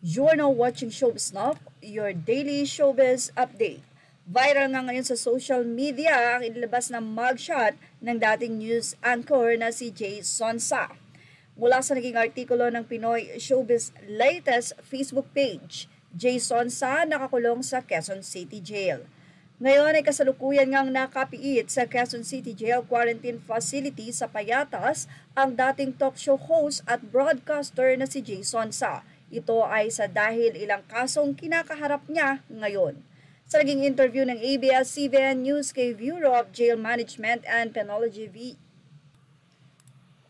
You're now watching Showbiz Now, your daily showbiz update. Viral nga ngayon sa social media ang inilabas na mugshot ng dating news anchor na si Jay Sonsa. Mula sa naging artikulo ng Pinoy Showbiz latest Facebook page, Jay Sonsa nakakulong sa Quezon City Jail. Ngayon ay kasalukuyan ngang nakapiit sa Quezon City Jail Quarantine Facility sa Payatas ang dating talk show host at broadcaster na si Jay Sonsa. Ito ay sa dahil ilang kasong kinakaharap niya ngayon. Sa naging interview ng ABS-CBN News kay Bureau of Jail Management and Penology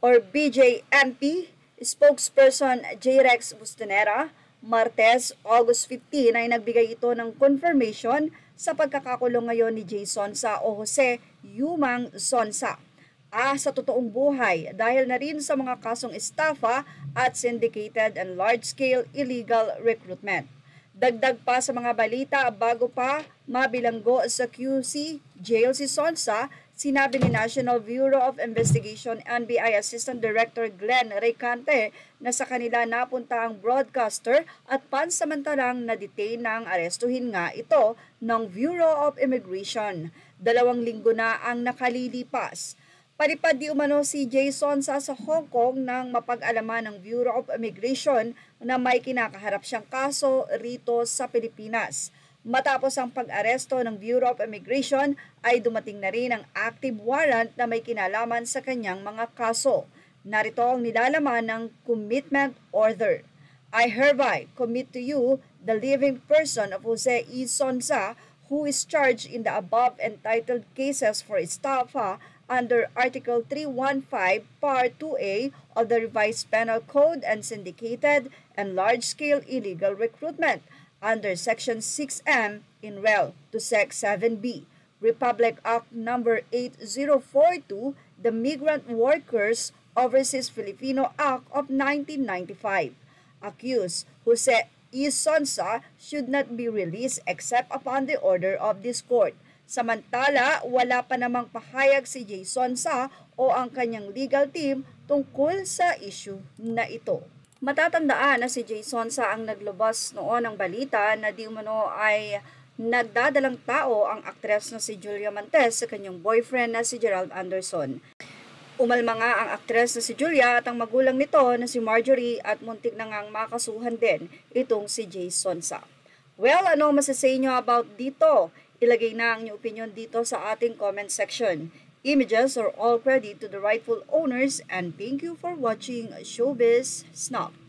BJMP, spokesperson J. Rex Bustanera, Martes, August 15 ay nagbigay ito ng confirmation sa pagkakakulong ngayon ni Jay Sonsa o Jose Yumang Sonsa. Sa totoong buhay dahil na rin sa mga kasong estafa at syndicated and large-scale illegal recruitment. Dagdag pa sa mga balita bago pa mabilanggo sa QC jail si Sonsa, sinabi ni National Bureau of Investigation NBI Assistant Director Glenn Recante na sa kanila napunta ang broadcaster at pansamantalang na-detain na ang arestuhin nga ito ng Bureau of Immigration. 2 linggo na ang nakalilipas. Palipad di umano si Jay Sonsa sa Hong Kong nang mapag-alaman ng Bureau of Immigration na may kinakaharap siyang kaso rito sa Pilipinas. Matapos ang pag-aresto ng Bureau of Immigration ay dumating na rin ang active warrant na may kinalaman sa kanyang mga kaso. Narito ang nilalaman ng commitment order. I hereby commit to you the living person of Jose E. Sonsa who is charged in the above entitled cases for estafa under Article 315, Part 2A of the Revised Penal Code and syndicated and large-scale illegal recruitment under Section 6M in rel. to Sec. 7B, Republic Act No. 8042, the Migrant Workers Overseas Filipino Act of 1995. Accused Jose E. Sonsa should not be released except upon the order of this court. Samantala, wala pa namang pahayag si Jay Sonsa o ang kanyang legal team tungkol sa issue na ito. Matatandaan na si Jay Sonsa ang naglabas noon ng balita na di umano ay nagdadalang tao ang aktres na si Julia Mantes sa kanyang boyfriend na si Gerald Anderson. Umalma nga ang aktres na si Julia at ang magulang nito na si Marjorie at muntik na ngang makasuhan din itong si Jay Sonsa. Well, ano masasay nyo about dito? Ilagay na ang inyong opinion dito sa ating comment section. Images are all credit to the rightful owners and thank you for watching Showbiz Snob.